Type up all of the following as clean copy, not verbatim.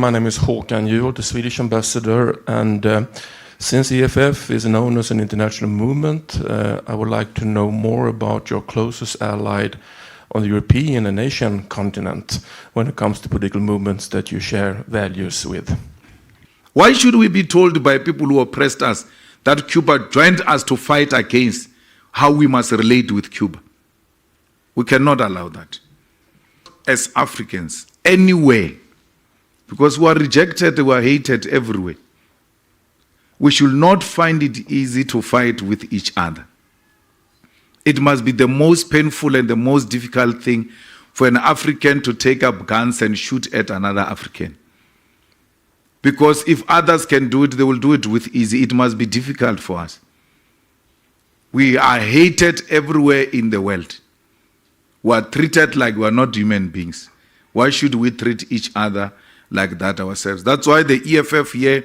My name is Afrika Will, the Swedish ambassador, and since EFF is known as an international movement, I would like to know more about your closest ally on the European and Asian continent when it comes to political movements that you share values with. Why should we be told by people who oppressed us that Cuba joined us to fight against how we must relate with Cuba? We cannot allow that. As Africans, anywhere, because we are rejected, we are hated everywhere, we should not find it easy to fight with each other. It must be the most painful and the most difficult thing for an African to take up guns and shoot at another African. Because if others can do it, they will do it with ease. It must be difficult for us. We are hated everywhere in the world. We are treated like we are not human beings. Why should we treat each other like that ourselves? That's why the EFF here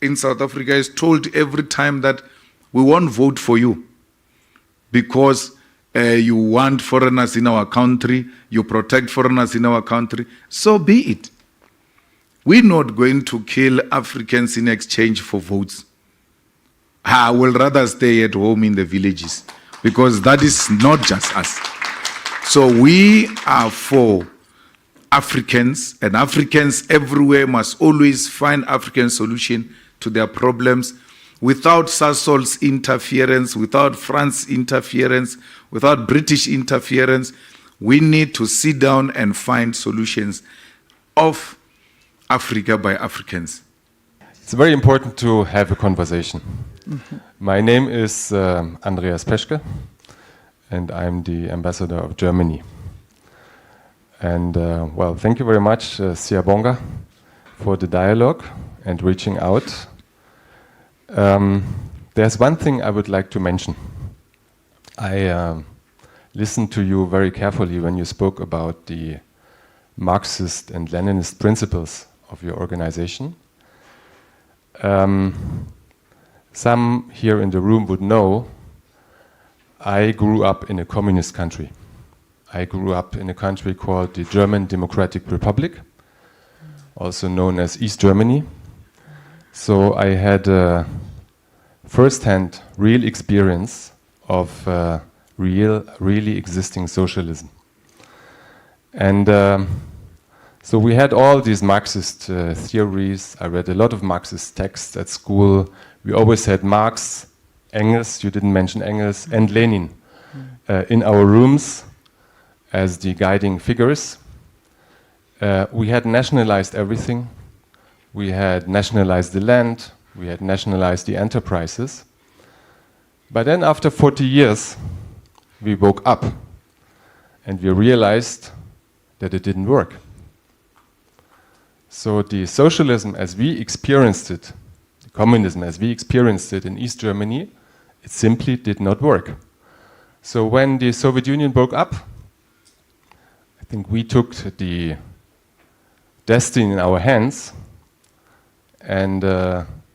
in South Africa is told every time that we won't vote for you because you want foreigners in our country, you protect foreigners in our country. So be it. We're not going to kill Africans in exchange for votes. I will rather stay at home in the villages because that is not just us. So we are for Africans, and Africans everywhere must always find African solution to their problems without Sassol's interference, without France's interference, without British interference. We need to sit down and find solutions of Africa by Africans. It's very important to have a conversation. My name is Andreas Peschke, and I'm the ambassador of Germany. And well, thank you very much, Siyabonga, for the dialogue and reaching out. There's one thing I would like to mention. I listened to you very carefully when you spoke about the Marxist and Leninist principles of your organization. Some here in the room would know I grew up in a communist country. I grew up in a country called the German Democratic Republic, also known as East Germany. So I had a first-hand real experience of really existing socialism. And so we had all these Marxist theories. I read a lot of Marxist texts at school. We always had Marx, Engels, you didn't mention Engels, and Lenin in our rooms as the guiding figures. We had nationalized everything. We had nationalized the land. We had nationalized the enterprises. But then after 40 years, we woke up and we realized that it didn't work. So the socialism as we experienced it, the communism as we experienced it in East Germany, it simply did not work. So when the Soviet Union broke up, I think we took the destiny in our hands and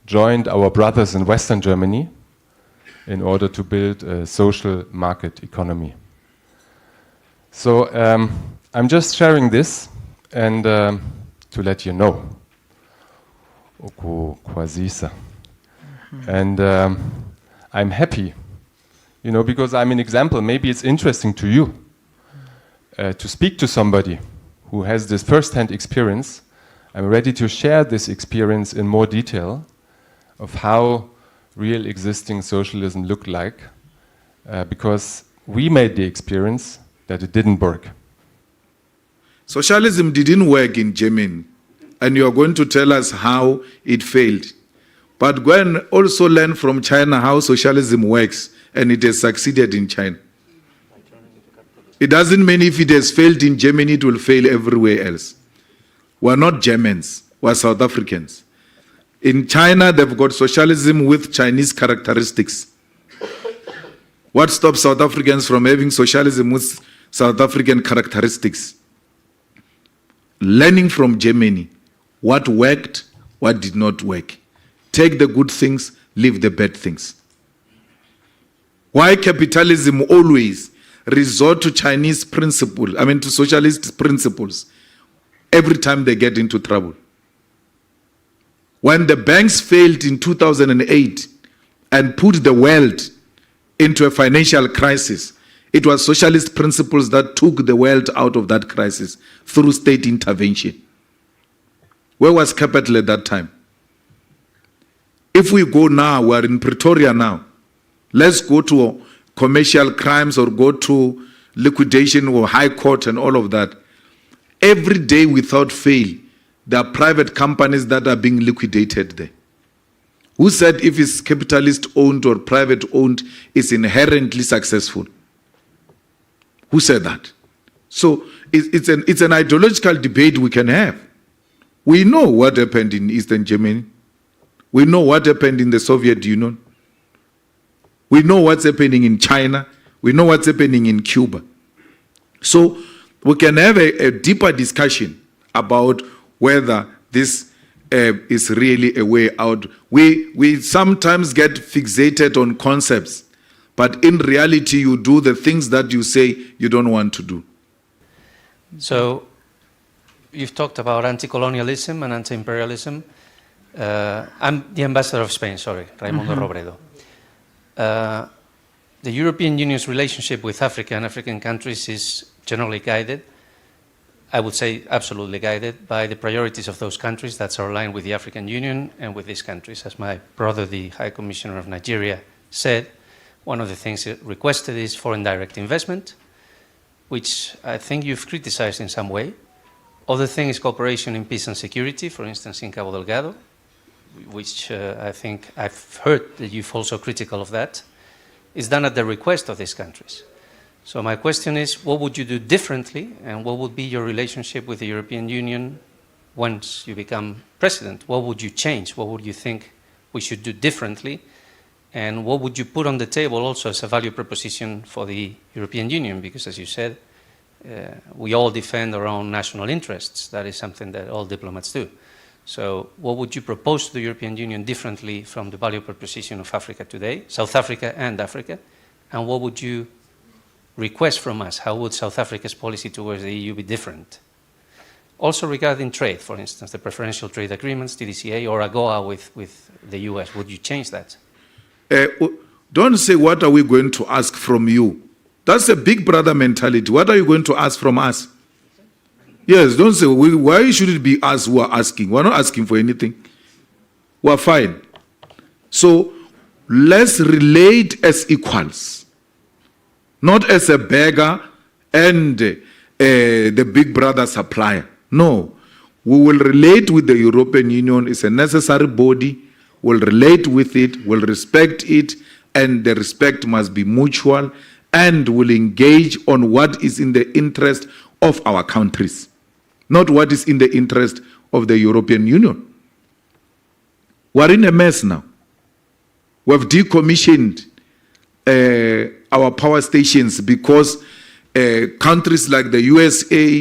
joined our brothers in Western Germany in order to build a social market economy. So I'm just sharing this and to let you know. And I'm happy, you know, because I'm an example. Maybe it's interesting to you to speak to somebody who has this first-hand experience. I'm ready to share this experience in more detail of how real existing socialism looked like, because we made the experience that it didn't work. Socialism didn't work in Germany, and you are going to tell us how it failed. But go and also learn from China how socialism works, and it has succeeded in China. It doesn't mean if it has failed in Germany, it will fail everywhere else. We're not Germans, we're South Africans. In China, they've got socialism with Chinese characteristics. What stops South Africans from having socialism with South African characteristics? Learning from Germany, what worked, what did not work. Take the good things, leave the bad things. Why capitalism always resort to Chinese principles, to socialist principles, every time they get into trouble? When the banks failed in 2008 and put the world into a financial crisis, it was socialist principles that took the world out of that crisis through state intervention. Where was capital at that time? If we go now, we're in Pretoria now. Let's go to commercial crimes or go to liquidation or high court and all of that. Every day without fail, there are private companies that are being liquidated there. Who said if it's capitalist owned or private owned, it's inherently successful? Who said that? So it's an ideological debate we can have. We know what happened in Eastern Germany. We know what happened in the Soviet Union. We know what's happening in China. We know what's happening in Cuba. So we can have a deeper discussion about whether this is really a way out. We sometimes get fixated on concepts, but in reality you do the things that you say you don't want to do. So you've talked about anti-colonialism and anti-imperialism. I'm the ambassador of Spain, sorry, Raimundo Robredo. The European Union's relationship with Africa and African countries is generally guided, I would say absolutely guided, by the priorities of those countries that are aligned with the African Union and with these countries. As my brother, the High Commissioner of Nigeria, said, one of the things requested is foreign direct investment, which I think you've criticized in some way. Other thing is cooperation in peace and security, for instance, in Cabo Delgado, which I think I've heard that you've also critical of that, is done at the request of these countries. So my question is, what would you do differently, and what would be your relationship with the European Union once you become president? What would you change? What would you think we should do differently? And what would you put on the table also as a value proposition for the European Union? Because as you said, we all defend our own national interests. That is something that all diplomats do. So what would you propose to the European Union differently from the value proposition of Africa today, South Africa and Africa? And what would you request from us? How would South Africa's policy towards the EU be different? Also regarding trade, for instance, the preferential trade agreements, TDCA, or AGOA with the US, would you change that? Don't say, what are we going to ask from you? That's a big brother mentality. What are you going to ask from us? Yes, don't say, why should it be us who are asking? We're not asking for anything. We're fine. So let's relate as equals, not as a beggar and the big brother supplier. No, we will relate with the European Union. It's a necessary body. We'll relate with it, we'll respect it, and the respect must be mutual, and will engage on what is in the interest of our countries, not what is in the interest of the European Union. We're in a mess now. We've decommissioned our power stations because countries like the USA,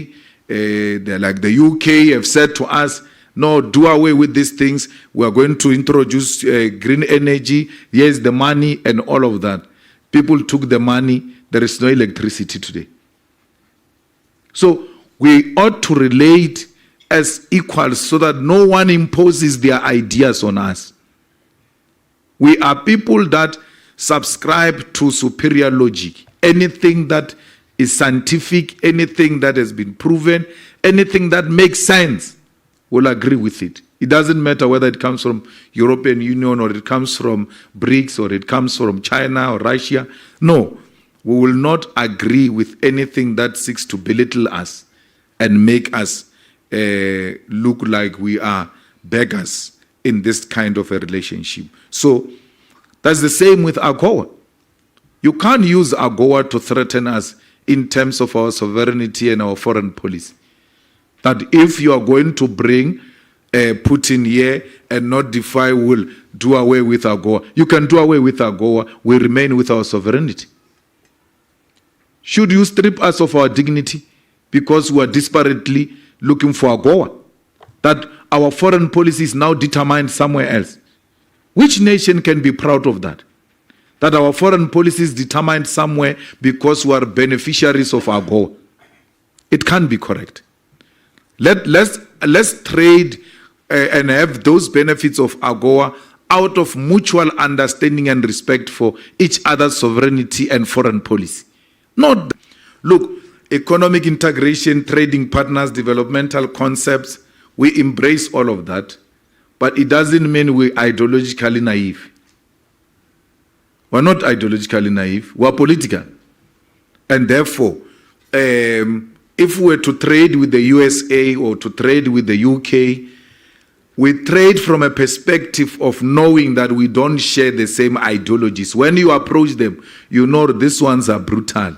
like the UK have said to us, no, do away with these things. We are going to introduce green energy. Here's the money and all of that. People took the money. There is no electricity today. So we ought to relate as equals so that no one imposes their ideas on us. We are people that subscribe to superior logic. Anything that is scientific, anything that has been proven, anything that makes sense, we'll agree with it. It doesn't matter whether it comes from European Union or it comes from BRICS or it comes from China or Russia. No, we will not agree with anything that seeks to belittle us and make us look like we are beggars in this kind of a relationship. So that's the same with AGOA. You can't use AGOA to threaten us in terms of our sovereignty and our foreign policy. That if you are going to bring Putin here and not defy, will do away with AGOA. You can do away with AGOA. We remain with our sovereignty. Should you strip us of our dignity because we are desperately looking for AGOA? That our foreign policy is now determined somewhere else. Which nation can be proud of that? That our foreign policy is determined somewhere because we are beneficiaries of AGOA. It can't be correct. Let's trade and have those benefits of AGOA out of mutual understanding and respect for each other's sovereignty and foreign policy. Not, look, economic integration, trading partners, developmental concepts, we embrace all of that, but it doesn't mean we're ideologically naive. We're not ideologically naive, we're political. And therefore, if we're to trade with the USA or to trade with the UK, we trade from a perspective of knowing that we don't share the same ideologies. When you approach them, you know these ones are brutal.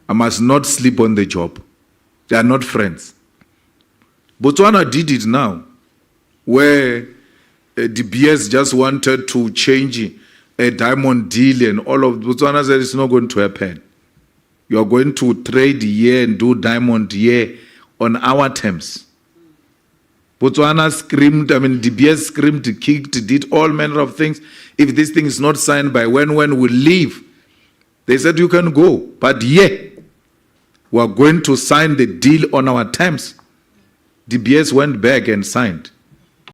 I must not sleep on the job. They are not friends. Botswana did it now, where the BS just wanted to change a diamond deal, and all of Botswana said it's not going to happen. You are going to trade here and do diamond here on our terms. Botswana screamed, DBS screamed, kicked, did all manner of things. If this thing is not signed by when we leave, they said you can go. But yeah, we are going to sign the deal on our terms. DBS went back and signed.